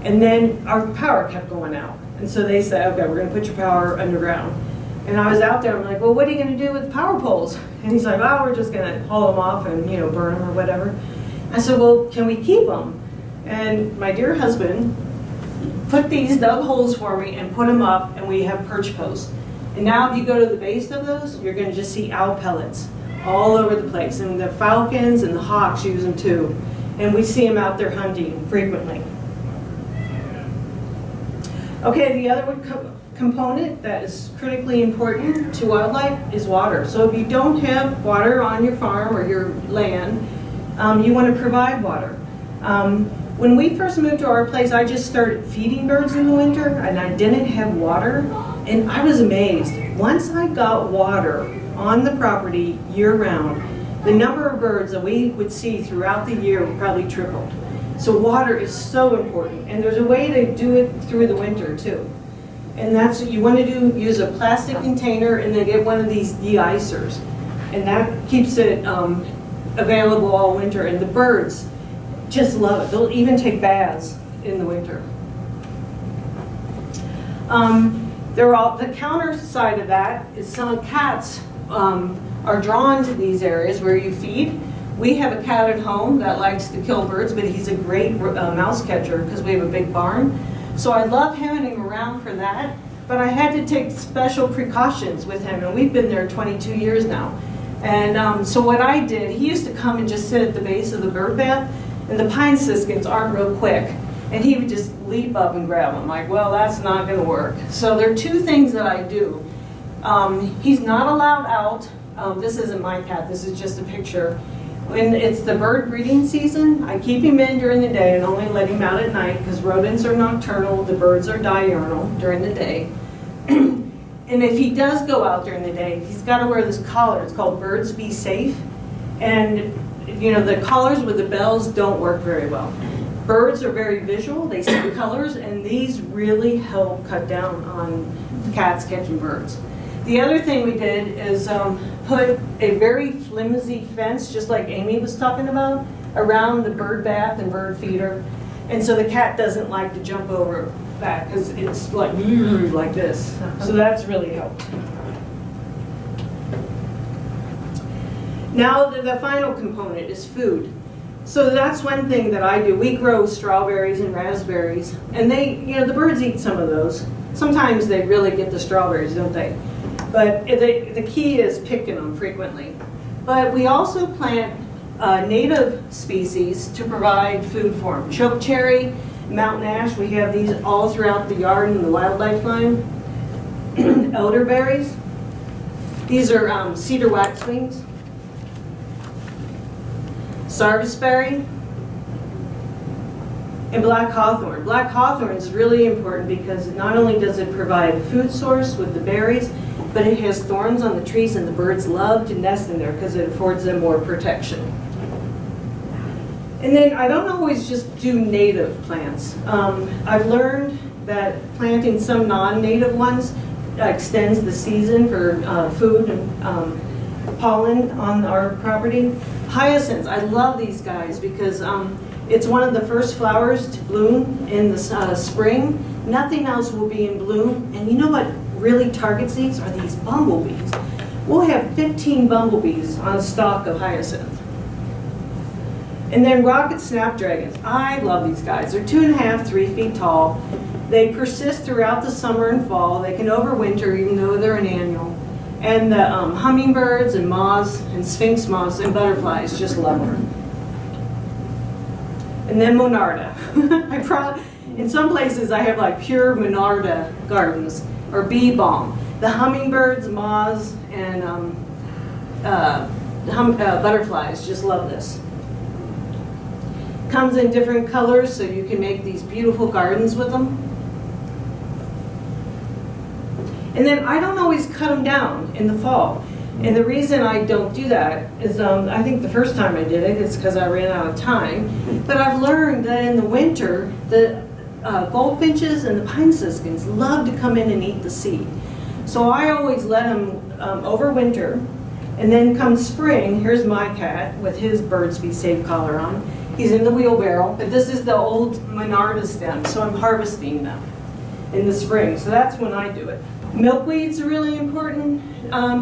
and then our power kept going out. And so they said, okay, we're gonna put your power underground. And I was out there, I'm like, well, what are you gonna do with the power poles? And he's like, oh, we're just gonna haul them off and burn them or whatever. I said, well, can we keep them? And my dear husband put these dug holes for me and put them up, and we have perch posts. And now if you go to the base of those, you're gonna just see owl pellets all over the place. And the falcons and the hawks use them too. And we see them out there hunting frequently. Okay, the other component that is critically important to wildlife is water. So if you don't have water on your farm or your land, you want to provide water. When we first moved to our place, I just started feeding birds in the winter, and I didn't have water, and I was amazed. Once I got water on the property year-round, the number of birds that we would see throughout the year probably tripled. So water is so important, and there's a way to do it through the winter too. And that's what you want to do, use a plastic container and then get one of these de-icers. And that keeps it available all winter, and the birds just love it. They'll even take baths in the winter. The counter side of that is some cats are drawn to these areas where you feed. We have a cat at home that likes to kill birds, but he's a great mouse catcher because we have a big barn. So I love having him around for that, but I had to take special precautions with him, and we've been there 22 years now. And so what I did, he used to come and just sit at the base of the bird bath, and the pine siskins aren't real quick, and he would just leap up and grab them. Like, well, that's not gonna work. So there are two things that I do. He's not allowed out. This isn't my cat, this is just a picture. When it's the bird breeding season, I keep him in during the day and only let him out at night, because rodents are nocturnal, the birds are diurnal during the day. And if he does go out during the day, he's got to wear this collar. It's called Birds Be Safe. And the collars with the bells don't work very well. Birds are very visual, they see colors, and these really help cut down on cats catching birds. The other thing we did is put a very flimsy fence, just like Amy was talking about, around the bird bath and bird feeder. And so the cat doesn't like to jump over that, because it's like this. So that's really helped. Now the final component is food. So that's one thing that I do. We grow strawberries and raspberries, and the birds eat some of those. Sometimes they really get the strawberries, don't they? But the key is picking them frequently. But we also plant native species to provide food for them. Chokecherry, mountain ash, we have these all throughout the yard and the wildlife line. elderberries. These are cedar waxwings. Sarvisberry. And black hawthorn. Black hawthorn is really important because not only does it provide a food source with the berries, but it has thorns on the trees and the birds love to nest in there because it affords them more protection. And then I don't always just do native plants. I've learned that planting some non-native ones extends the season for food and pollen on our property. Hyacinths, I love these guys because it's one of the first flowers to bloom in the spring. Nothing else will be in bloom. And you know what really targets these are these bumblebees. We'll have 15 bumblebees on a stalk of hyacinth. And then rocket snapdragons. I love these guys. They're 2.5, 3 feet tall. They persist throughout the summer and fall. They can overwinter even though they're an annual. And the hummingbirds and moths and Sphynx moths and butterflies just love them. And then Monarda. In some places I have like pure Monarda gardens or bee balm. The hummingbirds, moths, and butterflies just love this. Comes in different colors so you can make these beautiful gardens with them. And then I don't always cut them down in the fall. And the reason I don't do that is I think the first time I did it is because I ran out of time. But I've learned that in the winter, the goldfinches and the pine siskins love to come in and eat the seed. So I always let them overwinter. And then come spring, here's my cat with his Birds Be Safe collar on. He's in the wheelbarrow, but this is the old Monarda stem, so I'm harvesting them in the spring. So that's when I do it. Milkweed's a really important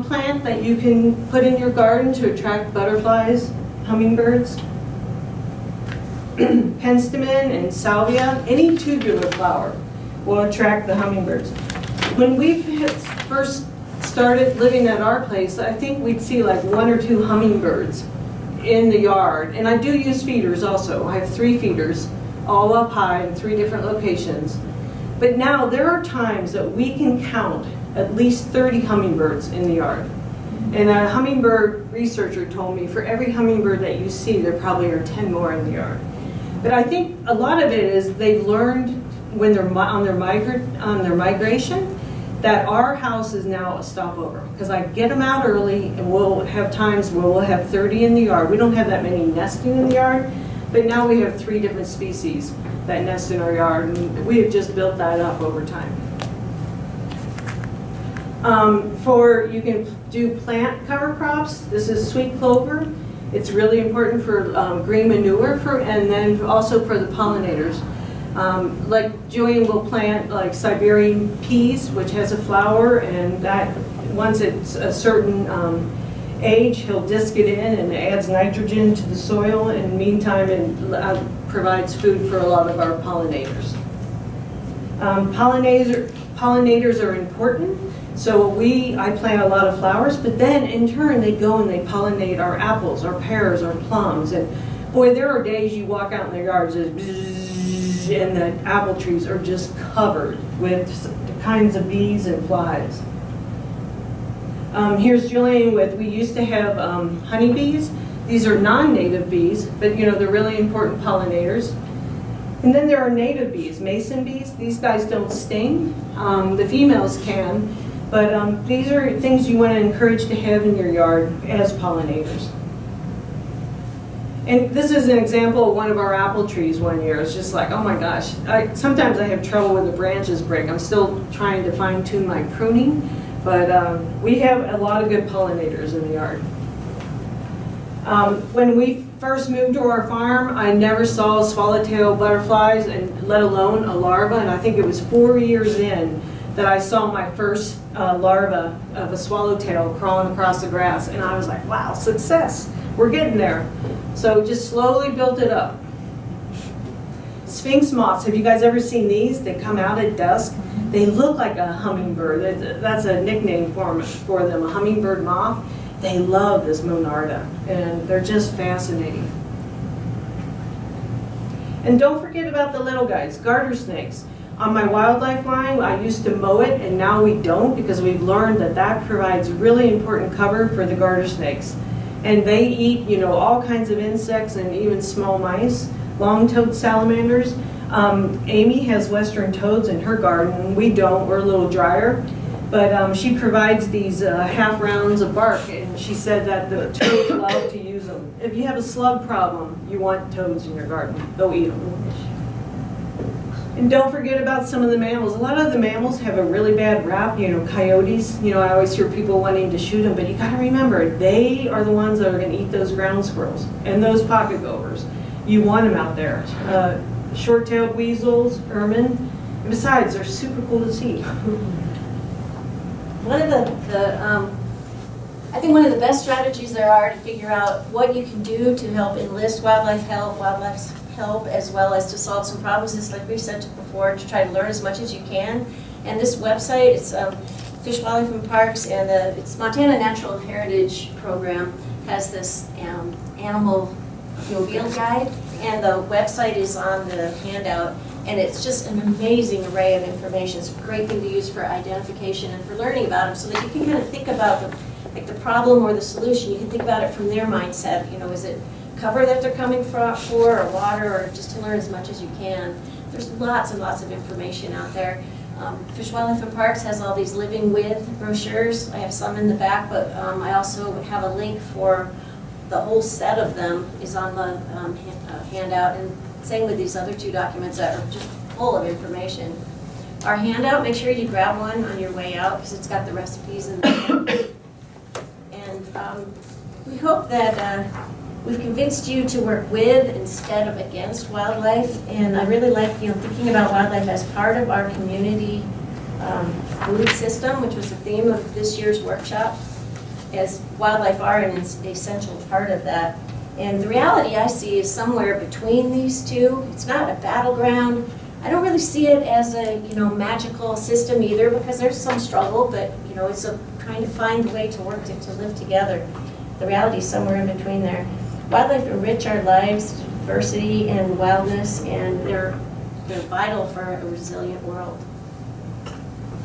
plant that you can put in your garden to attract butterflies, hummingbirds. Penstemon and salvia, any tubular flower will attract the hummingbirds. When we first started living at our place, I think we'd see like 1 or 2 hummingbirds in the yard. And I do use feeders also. I have 3 feeders, all up high in 3 different locations. But now there are times that we can count at least 30 hummingbirds in the yard. And a hummingbird researcher told me for every hummingbird that you see, there probably are 10 more in the yard. But I think a lot of it is they've learned when they're on their migration that our house is now a stopover. Because I get them out early and we'll have times where we'll have 30 in the yard. We don't have that many nesting in the yard, but now we have 3 different species that nest in our yard, and we have just built that up over time. You can do plant cover crops. This is sweet clover. It's really important for green manure and then also for the pollinators. Like Julian will plant like Siberian peas, which has a flower, and that once it's a certain age, he'll disc it in and adds nitrogen to the soil. In the meantime, it provides food for a lot of our pollinators. Pollinators are important. So I plant a lot of flowers, but then in turn they go and they pollinate our apples, our pears, our plums. And boy, there are days you walk out in the yards and the apple trees are just covered with kinds of bees and flies. Here's Julian we used to have honeybees. These are non-native bees, but they're really important pollinators. And then there are native bees, mason bees. These guys don't sting. The females can. But these are things you want to encourage to have in your yard as pollinators. And this is an example of one of our apple trees one year. It's just like, oh my gosh. Sometimes I have trouble when the branches break. I'm still trying to fine tune my pruning. But we have a lot of good pollinators in the yard. When we first moved to our farm, I never saw swallowtail butterflies, and let alone a larva. And I think it was 4 years in that I saw my first larva of a swallowtail crawling across the grass. And I was like, wow, success. We're getting there. So just slowly built it up. Sphynx moths, have you guys ever seen these? They come out at dusk. They look like a hummingbird. That's a nickname for them, a hummingbird moth. They love this Monarda, and they're just fascinating. And don't forget about the little guys, garter snakes. On my wildlife line, I used to mow it, and now we don't because we've learned that that provides really important cover for the garter snakes. And they eat, you know, all kinds of insects and even small mice, long-toed salamanders. Amy has western toads in her garden. We don't, we're a little drier. But she provides these half rounds of bark, and she said that the toads love to use them. If you have a slug problem, you want toads in your garden. They'll eat them. And don't forget about some of the mammals. A lot of the mammals have a really bad rap, you know, coyotes. You know, I always hear people wanting to shoot them, but you gotta remember, they are the ones that are gonna eat those ground squirrels and those pocket gophers. You want them out there. Short-tailed weasels, ermine, and besides, they're super cool to see. One of I think one of the best strategies there are to figure out what you can do to help enlist wildlife's help, as well as to solve some problems is, like we said before, to try to learn as much as you can. And this website, it's Fish, Wildlife, and Parks, and it's Montana Natural Heritage Program has this animal field guide, and the website is on the handout. And it's just an amazing array of information. It's a great thing to use for identification and for learning about them, so that you can kind of think about the problem or the solution. You can think about it from their mindset. You know, is it cover that they're coming for, or water, or just to learn as much as you can. There's lots and lots of information out there. Fish, Wildlife, and Parks has all these living with brochures. I have some in the back, but I also have a link for the whole set of them is on the handout, and same with these other two documents that are just full of information. Our handout, make sure you grab one on your way out because it's got the recipes in there. And we hope that we've convinced you to work with instead of against wildlife. And I really like, you know, thinking about wildlife as part of our community food system, which was the theme of this year's workshop, as wildlife are an essential part of that. And the reality I see is somewhere between these two. It's not a battleground. I don't really see it as a, you know, magical system either, because there's some struggle, but, you know, it's a trying to find a way to work to live together. The reality is somewhere in between there. Wildlife enrich our lives, diversity and wildness, and they're vital for a resilient world.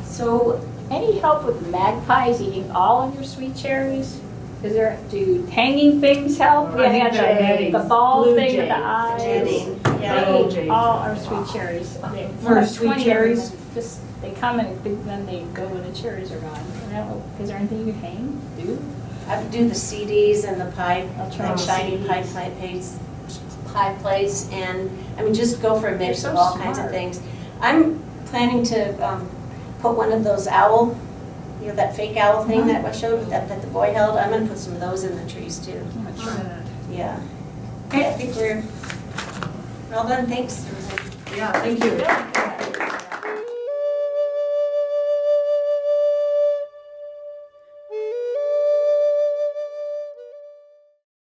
So, any help with magpies eating all of your sweet cherries? Do hanging things help? I think they're netting. The ball Blue thing with jays, the eyes. netting, yeah. They Jays. eat all our sweet cherries. For sweet cherries? They come and then they go when the cherries are gone. Is there anything you could hang? I would do the CDs and the pipe, I'll try like the shiny CDs. pie plates, and I mean, just go for a mix They're of so all kinds of smart. things. I'm planning to put one of those owl, you know, that fake owl thing that I showed that the boy held. I'm going to put some of those in the trees too. I'm gonna try that. Yeah. Okay, I think we're all done. Thanks. Yeah, thank you.